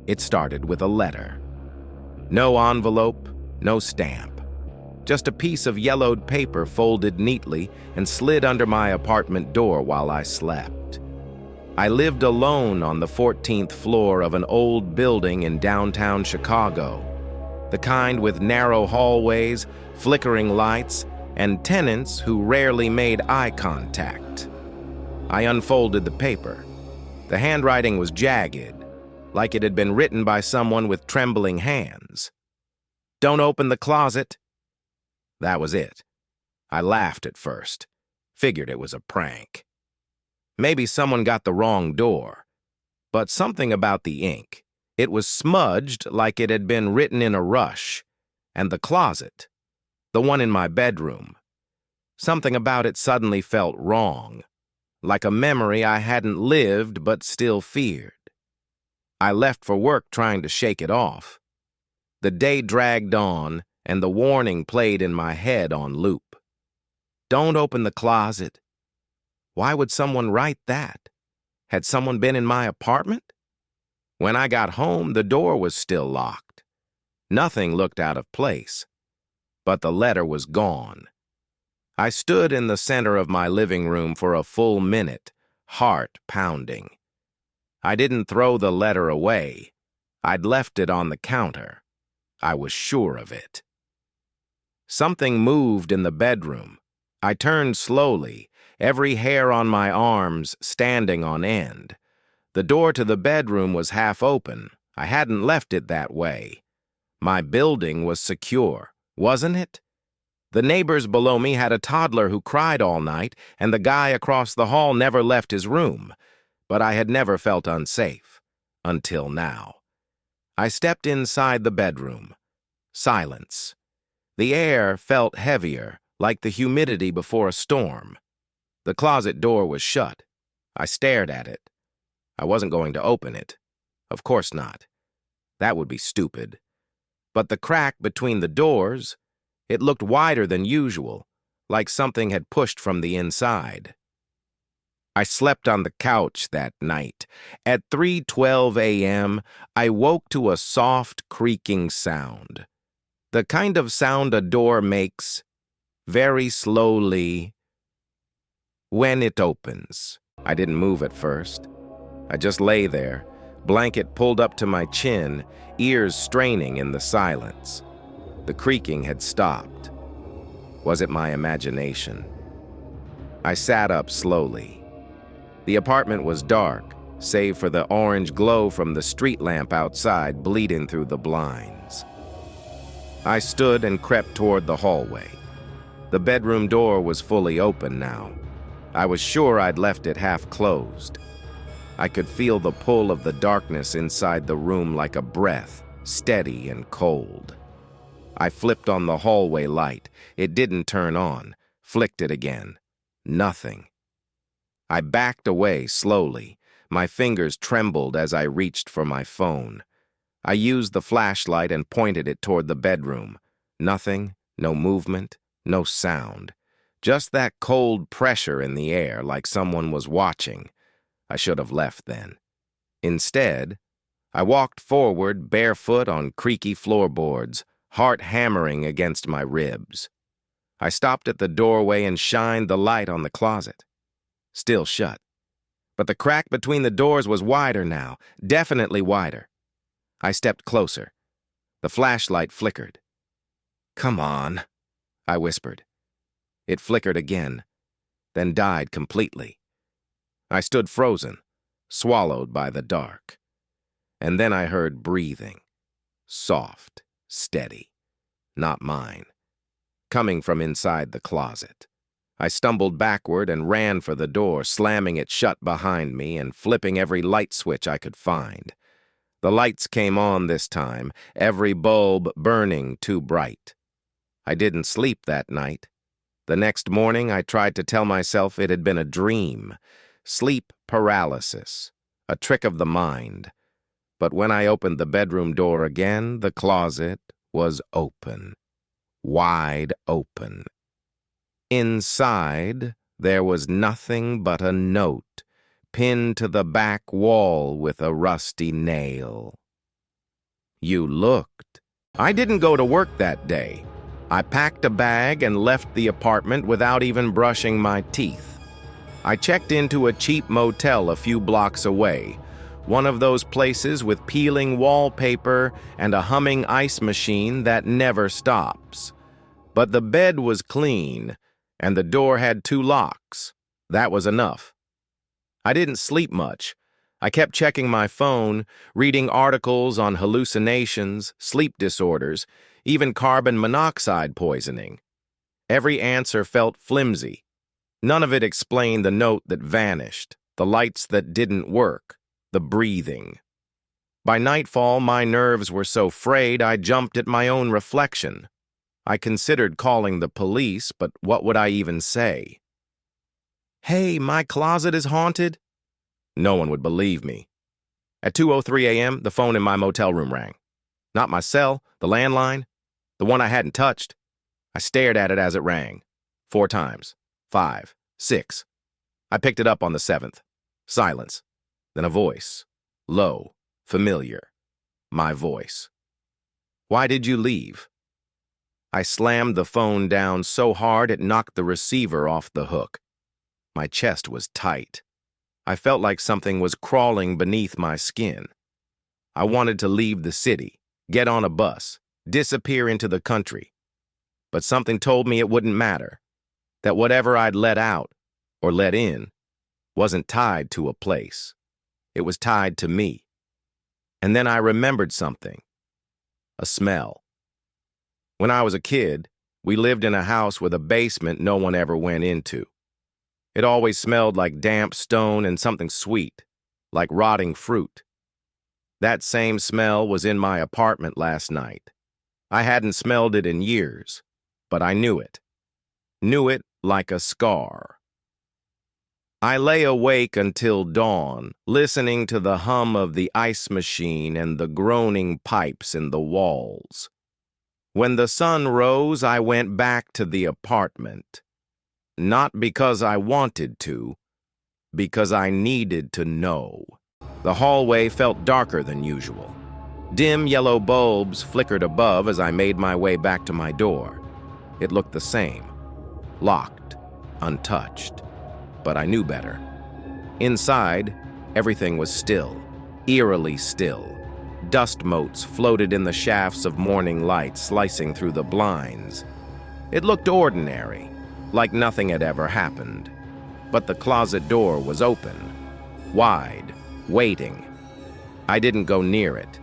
It started with a letter. No envelope, no stamp. Just a piece of yellowed paper folded neatly and slid under my apartment door while I slept. I lived alone on the 14th floor of an old building in downtown Chicago, the kind with narrow hallways, flickering lights, and tenants who rarely made eye contact. I unfolded the paper. The handwriting was jagged, like it had been written by someone with trembling hands. "Don't open the closet." That was it. I laughed at first, figured it was a prank. Maybe someone got the wrong door. But something about the ink. It was smudged like it had been written in a rush. And the closet, the one in my bedroom. Something about it suddenly felt wrong, like a memory I hadn't lived but still feared. I left for work trying to shake it off. The day dragged on, and the warning played in my head on loop. Don't open the closet. Why would someone write that? Had someone been in my apartment? When I got home, the door was still locked. Nothing looked out of place. But the letter was gone. I stood in the center of my living room for a full minute, heart pounding. I didn't throw the letter away. I'd left it on the counter. I was sure of it. Something moved in the bedroom. I turned slowly, every hair on my arms standing on end. The door to the bedroom was half open. I hadn't left it that way. My building was secure, wasn't it? The neighbors below me had a toddler who cried all night, and the guy across the hall never left his room. But I had never felt unsafe, until now. I stepped inside the bedroom. Silence. The air felt heavier, like the humidity before a storm. The closet door was shut. I stared at it. I wasn't going to open it. Of course not. That would be stupid. But the crack between the doors, it looked wider than usual, like something had pushed from the inside. I slept on the couch that night. At 3:12 a.m., I woke to a soft creaking sound. The kind of sound a door makes, very slowly, when it opens. I didn't move at first. I just lay there, blanket pulled up to my chin, ears straining in the silence. The creaking had stopped. Was it my imagination? I sat up slowly. The apartment was dark, save for the orange glow from the street lamp outside bleeding through the blinds. I stood and crept toward the hallway. The bedroom door was fully open now. I was sure I'd left it half closed. I could feel the pull of the darkness inside the room like a breath, steady and cold. I flipped on the hallway light. It didn't turn on. Flicked it again. Nothing. I backed away slowly. My fingers trembled as I reached for my phone. I used the flashlight and pointed it toward the bedroom. Nothing, no movement, no sound. Just that cold pressure in the air like someone was watching. I should have left then. Instead, I walked forward barefoot on creaky floorboards, heart hammering against my ribs. I stopped at the doorway and shined the light on the closet. Still shut. But the crack between the doors was wider now, definitely wider. I stepped closer. The flashlight flickered. "Come on," I whispered. It flickered again, then died completely. I stood frozen, swallowed by the dark. And then I heard breathing. Soft, steady. Not mine. Coming from inside the closet. I stumbled backward and ran for the door, slamming it shut behind me and flipping every light switch I could find. The lights came on this time, every bulb burning too bright. I didn't sleep that night. The next morning, I tried to tell myself it had been a dream. Sleep paralysis. A trick of the mind. But when I opened the bedroom door again, the closet was open. Wide open. Inside, there was nothing but a note, pinned to the back wall with a rusty nail. You looked. I didn't go to work that day. I packed a bag and left the apartment without even brushing my teeth. I checked into a cheap motel a few blocks away, one of those places with peeling wallpaper and a humming ice machine that never stops. But the bed was clean, and the door had 2 locks. That was enough. I didn't sleep much. I kept checking my phone, reading articles on hallucinations, sleep disorders, even carbon monoxide poisoning. Every answer felt flimsy. None of it explained the note that vanished, the lights that didn't work, the breathing. By nightfall, my nerves were so frayed I jumped at my own reflection. I considered calling the police, but what would I even say? "Hey, my closet is haunted?" No one would believe me. At 2:03 a.m., the phone in my motel room rang. Not my cell, the landline, the one I hadn't touched. I stared at it as it rang. 4 times. 5. 6. I picked it up on the 7th. Silence. Then a voice. Low. Familiar. My voice. "Why did you leave?" I slammed the phone down so hard it knocked the receiver off the hook. My chest was tight. I felt like something was crawling beneath my skin. I wanted to leave the city, get on a bus, disappear into the country. But something told me it wouldn't matter, that whatever I'd let out, or let in, wasn't tied to a place. It was tied to me. And then I remembered something. A smell. When I was a kid, we lived in a house with a basement no one ever went into. It always smelled like damp stone and something sweet, like rotting fruit. That same smell was in my apartment last night. I hadn't smelled it in years, but I knew it. Knew it like a scar. I lay awake until dawn, listening to the hum of the ice machine and the groaning pipes in the walls. When the sun rose, I went back to the apartment. Not because I wanted to, because I needed to know. The hallway felt darker than usual. Dim yellow bulbs flickered above as I made my way back to my door. It looked the same. Locked, untouched. But I knew better. Inside, everything was still, eerily still. Dust motes floated in the shafts of morning light slicing through the blinds. It looked ordinary, like nothing had ever happened. But the closet door was open, wide, waiting. I didn't go near it.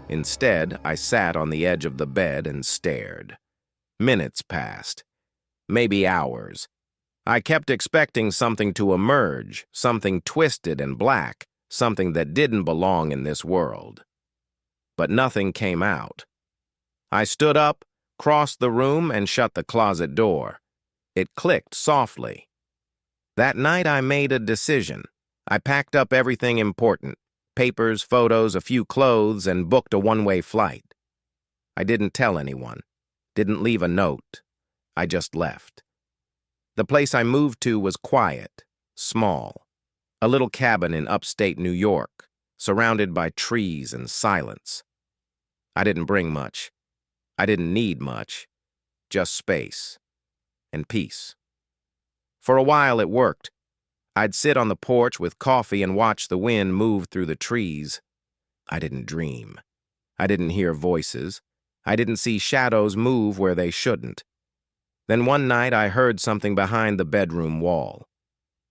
Instead, I sat on the edge of the bed and stared. Minutes passed, maybe hours. I kept expecting something to emerge, something twisted and black, something that didn't belong in this world. But nothing came out. I stood up, crossed the room, and shut the closet door. It clicked softly. That night I made a decision. I packed up everything important, papers, photos, a few clothes, and booked a one-way flight. I didn't tell anyone, didn't leave a note. I just left. The place I moved to was quiet, small, a little cabin in upstate New York, surrounded by trees and silence. I didn't bring much. I didn't need much, just space and peace. For a while it worked. I'd sit on the porch with coffee and watch the wind move through the trees. I didn't dream. I didn't hear voices. I didn't see shadows move where they shouldn't. Then one night I heard something behind the bedroom wall.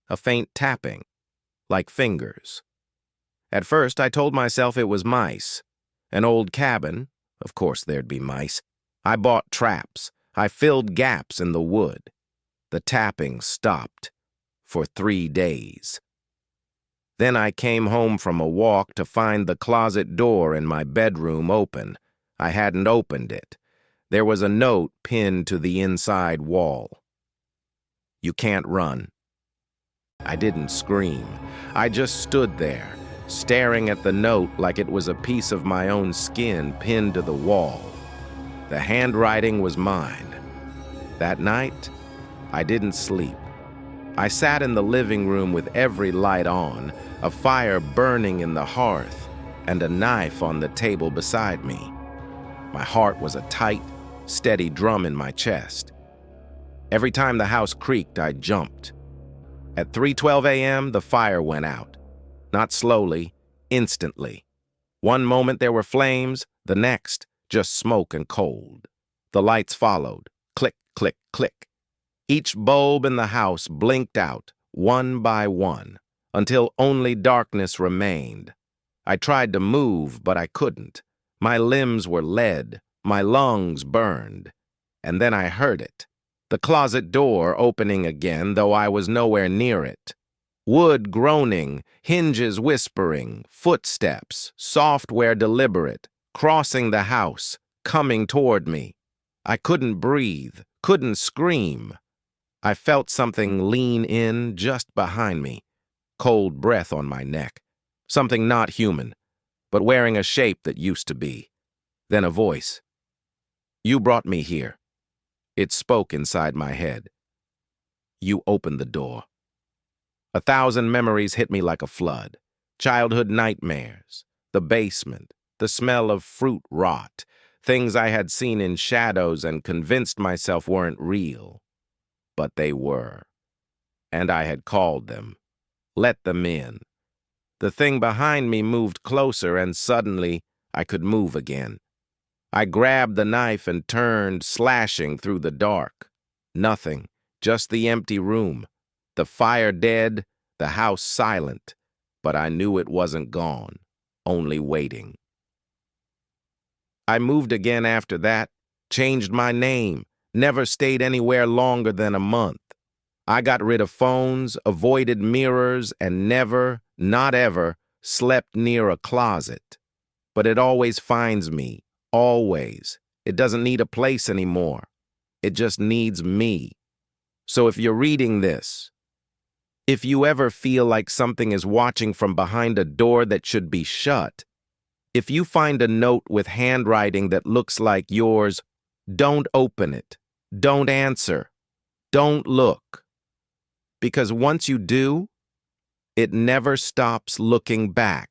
A faint tapping, like fingers. At first I told myself it was mice. An old cabin, of course there'd be mice. I bought traps. I filled gaps in the wood. The tapping stopped for 3 days. Then I came home from a walk to find the closet door in my bedroom open. I hadn't opened it. There was a note pinned to the inside wall. "You can't run." I didn't scream. I just stood there, staring at the note like it was a piece of my own skin pinned to the wall. The handwriting was mine. That night, I didn't sleep. I sat in the living room with every light on, a fire burning in the hearth. and a knife on the table beside me. My heart was a tight, steady drum in my chest. Every time the house creaked, I jumped. At 3:12 a.m., the fire went out. Not slowly, instantly. One moment there were flames, the next, just smoke and cold. The lights followed. Click, click, click. Each bulb in the house blinked out, one by one, until only darkness remained. I tried to move, but I couldn't. My limbs were lead, my lungs burned. And then I heard it. The closet door opening again, though I was nowhere near it. Wood groaning, hinges whispering, footsteps, software deliberate, crossing the house, coming toward me. I couldn't breathe, couldn't scream. I felt something lean in just behind me, cold breath on my neck. Something not human, but wearing a shape that used to be. Then a voice. "You brought me here." It spoke inside my head. "You opened the door." 1,000 memories hit me like a flood. Childhood nightmares, the basement, the smell of fruit rot, things I had seen in shadows and convinced myself weren't real. But they were. And I had called them, let them in. The thing behind me moved closer, and suddenly I could move again. I grabbed the knife and turned, slashing through the dark. Nothing, just the empty room. The fire dead, the house silent. But I knew it wasn't gone, only waiting. I moved again after that, changed my name, never stayed anywhere longer than a month. I got rid of phones, avoided mirrors, and never, not ever, slept near a closet. But it always finds me, always. It doesn't need a place anymore. It just needs me. So if you're reading this, if you ever feel like something is watching from behind a door that should be shut, if you find a note with handwriting that looks like yours, don't open it. Don't answer. Don't look. Because once you do, it never stops looking back.